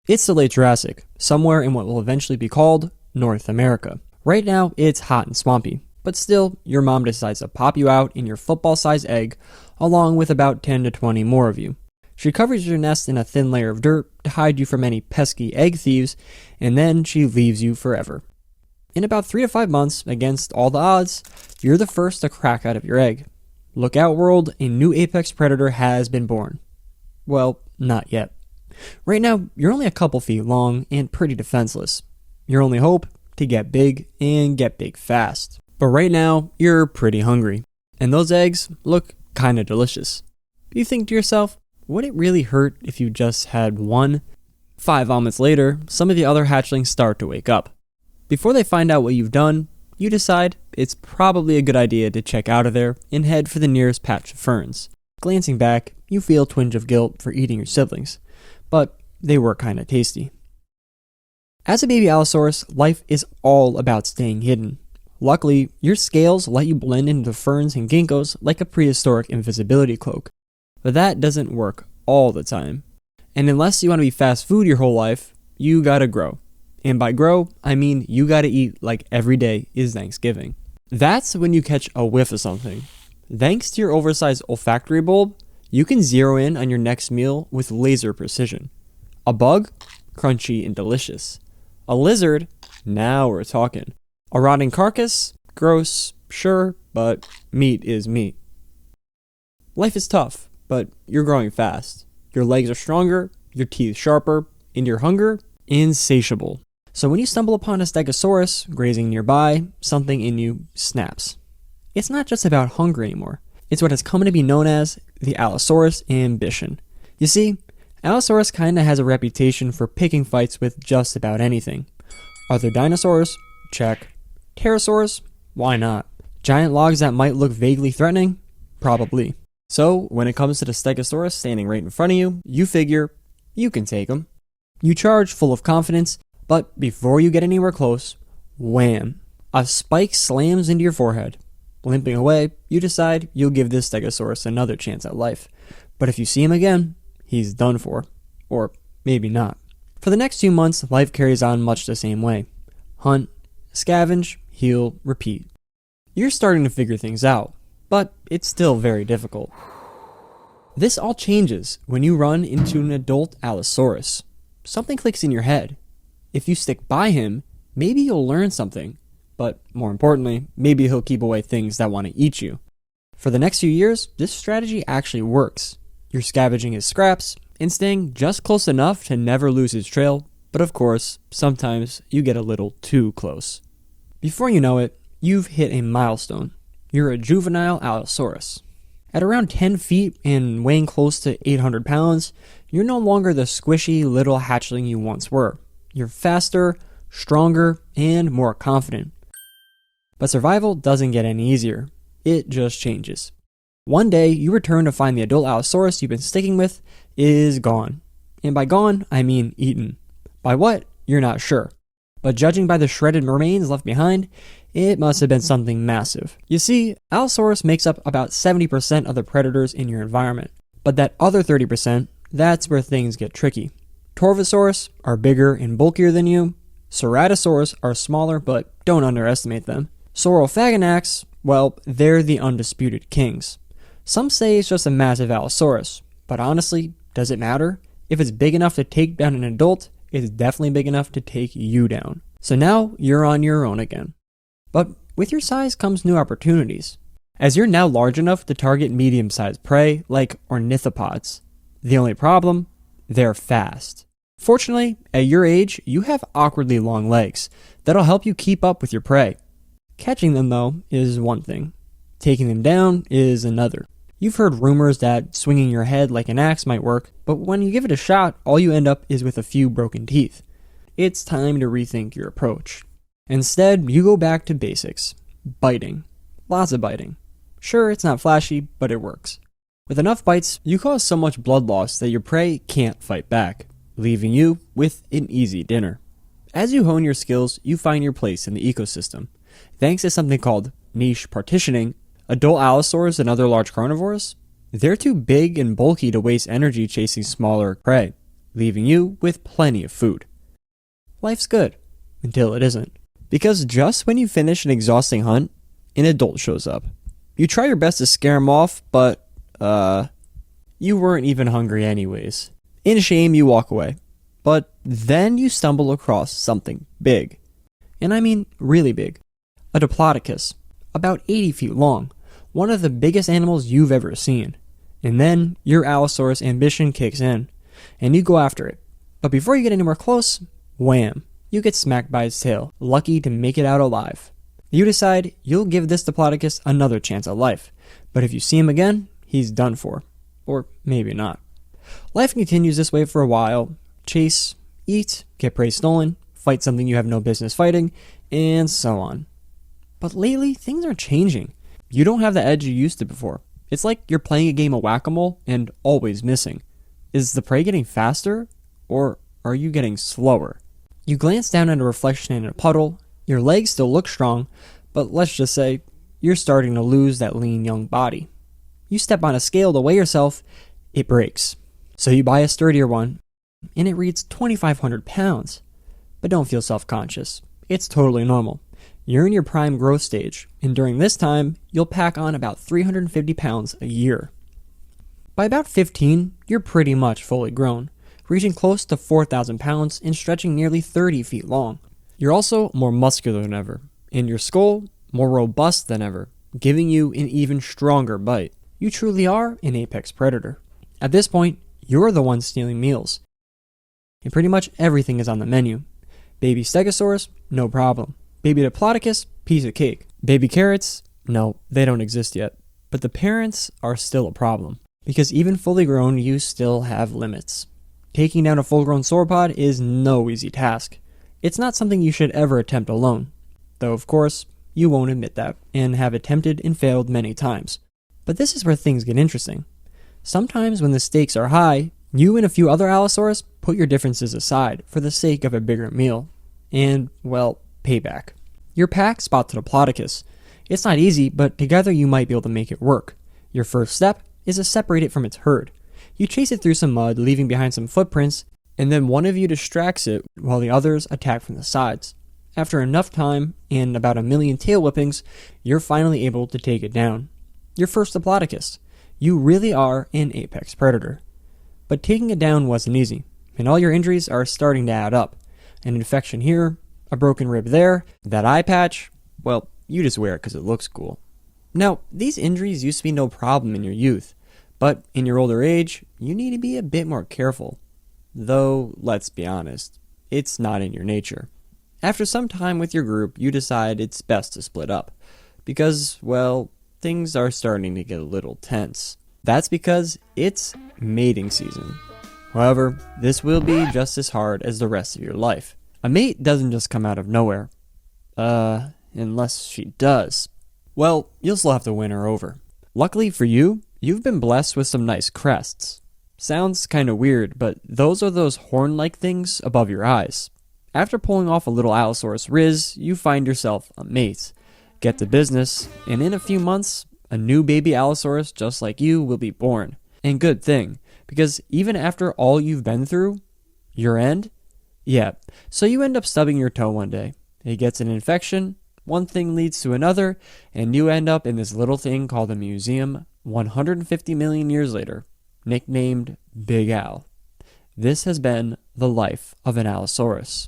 It's the late Jurassic, somewhere in what will eventually be called North America. Right now, it's hot and swampy, but still, your mom decides to pop you out in your football-sized egg, along with about 10 to 20 more of you. She covers your nest in a thin layer of dirt to hide you from any pesky egg thieves, and then she leaves you forever. In about 3 to 5 months, against all the odds, you're the first to crack out of your egg. Look out, world, a new apex predator has been born. Well, not yet. Right now, you're only a couple feet long and pretty defenseless. Your only hope? To get big and get big fast. But right now, you're pretty hungry. And those eggs look kinda delicious. You think to yourself, would it really hurt if you just had one? 5 omelets later, some of the other hatchlings start to wake up. Before they find out what you've done, you decide it's probably a good idea to check out of there and head for the nearest patch of ferns. Glancing back, you feel a twinge of guilt for eating your siblings, but they were kinda tasty. As a baby Allosaurus, life is all about staying hidden. Luckily, your scales let you blend into the ferns and ginkgos like a prehistoric invisibility cloak. But that doesn't work all the time. And unless you want to be fast food your whole life, you gotta grow. And by grow, I mean you gotta eat like every day is Thanksgiving. That's when you catch a whiff of something. Thanks to your oversized olfactory bulb, you can zero in on your next meal with laser precision. A bug? Crunchy and delicious. A lizard? Now we're talking. A rotting carcass? Gross, sure, but meat is meat. Life is tough, but you're growing fast. Your legs are stronger, your teeth sharper, and your hunger insatiable. So when you stumble upon a Stegosaurus grazing nearby, something in you snaps. It's not just about hunger anymore. It's what has come to be known as the Allosaurus ambition. You see, Allosaurus kinda has a reputation for picking fights with just about anything. Are there dinosaurs? Check. Pterosaurs? Why not? Giant logs that might look vaguely threatening? Probably. So, when it comes to the Stegosaurus standing right in front of you, you figure you can take him. You charge full of confidence, but before you get anywhere close, wham! A spike slams into your forehead. Limping away, you decide you'll give this Stegosaurus another chance at life. But if you see him again, he's done for. Or maybe not. For the next 2 months, life carries on much the same way. Hunt, scavenge, heal, repeat. You're starting to figure things out, but it's still very difficult. This all changes when you run into an adult Allosaurus. Something clicks in your head. If you stick by him, maybe you'll learn something, but more importantly, maybe he'll keep away things that want to eat you. For the next few years, this strategy actually works. You're scavenging his scraps and staying just close enough to never lose his trail, but of course, sometimes you get a little too close. Before you know it, you've hit a milestone. You're a juvenile Allosaurus. At around 10 feet and weighing close to 800 pounds, you're no longer the squishy little hatchling you once were. You're faster, stronger, and more confident. But survival doesn't get any easier. It just changes. One day, you return to find the adult Allosaurus you've been sticking with is gone. And by gone, I mean eaten. By what? You're not sure. But judging by the shredded remains left behind, it must have been something massive. You see, Allosaurus makes up about 70% of the predators in your environment. But that other 30%, that's where things get tricky. Torvosaurus are bigger and bulkier than you. Ceratosaurus are smaller, but don't underestimate them. Saurophaganax, well, they're the undisputed kings. Some say it's just a massive Allosaurus, but honestly, does it matter? If it's big enough to take down an adult, it's definitely big enough to take you down. So now you're on your own again. But with your size comes new opportunities, as you're now large enough to target medium-sized prey like ornithopods. The only problem? They're fast. Fortunately, at your age, you have awkwardly long legs that'll help you keep up with your prey. Catching them, though, is one thing. Taking them down is another. You've heard rumors that swinging your head like an axe might work, but when you give it a shot, all you end up is with a few broken teeth. It's time to rethink your approach. Instead, you go back to basics. Biting. Lots of biting. Sure, it's not flashy, but it works. With enough bites, you cause so much blood loss that your prey can't fight back, leaving you with an easy dinner. As you hone your skills, you find your place in the ecosystem. Thanks to something called niche partitioning, adult Allosaurs and other large carnivores, they're too big and bulky to waste energy chasing smaller prey. leaving you with plenty of food. Life's good, until it isn't. Because just when you finish an exhausting hunt, an adult shows up. You try your best to scare him off, but, you weren't even hungry anyways. In shame, you walk away. But then you stumble across something big. And I mean really big. A diplodocus, about 80 feet long, one of the biggest animals you've ever seen. And then your Allosaurus ambition kicks in, and you go after it. But before you get anywhere close, wham, you get smacked by its tail, lucky to make it out alive. You decide you'll give this diplodocus another chance at life, but if you see him again, he's done for. Or maybe not. Life continues this way for a while. Chase, eat, get prey stolen, fight something you have no business fighting, and so on. But lately, things are changing. You don't have the edge you used to before. It's like you're playing a game of whack-a-mole and always missing. Is the prey getting faster, or are you getting slower? You glance down at a reflection in a puddle. Your legs still look strong, but let's just say you're starting to lose that lean young body. You step on a scale to weigh yourself, it breaks. So you buy a sturdier one, and it reads 2,500 pounds. But don't feel self-conscious. It's totally normal. You're in your prime growth stage, and during this time, you'll pack on about 350 pounds a year. By about 15, you're pretty much fully grown, reaching close to 4,000 pounds and stretching nearly 30 feet long. You're also more muscular than ever, and your skull more robust than ever, giving you an even stronger bite. You truly are an apex predator. At this point, you're the one stealing meals, and pretty much everything is on the menu. Baby Stegosaurus? No problem. Baby Diplodocus? Piece of cake. Baby carrots? No, they don't exist yet. But the parents are still a problem, because even fully grown, you still have limits. Taking down a full-grown sauropod is no easy task. It's not something you should ever attempt alone, though of course, you won't admit that, and have attempted and failed many times. But this is where things get interesting. Sometimes when the stakes are high, you and a few other Allosaurus put your differences aside for the sake of a bigger meal. And, well, payback. Your pack spots the Diplodocus. It's not easy, but together you might be able to make it work. Your first step is to separate it from its herd. You chase it through some mud, leaving behind some footprints, and then one of you distracts it while the others attack from the sides. After enough time and about 1 million tail whippings, you're finally able to take it down. Your first Diplodocus. You really are an apex predator. But taking it down wasn't easy, and all your injuries are starting to add up. An infection here, a broken rib there, that eye patch, well, you just wear it because it looks cool. Now, these injuries used to be no problem in your youth, but in your older age, you need to be a bit more careful. Though, let's be honest, it's not in your nature. After some time with your group, you decide it's best to split up, because, well, things are starting to get a little tense. That's because it's mating season. However, this will be just as hard as the rest of your life. A mate doesn't just come out of nowhere. Unless she does. Well, you'll still have to win her over. Luckily for you, you've been blessed with some nice crests. Sounds kinda weird, but those are those horn-like things above your eyes. After pulling off a little Allosaurus riz, you find yourself a mate. Get to business, and in a few months, a new baby Allosaurus just like you will be born. And good thing, because even after all you've been through, your end? Yeah, so you end up stubbing your toe one day. It gets an infection, one thing leads to another, and you end up in this little thing called a museum 150 million years later, nicknamed Big Al. This has been the life of an Allosaurus.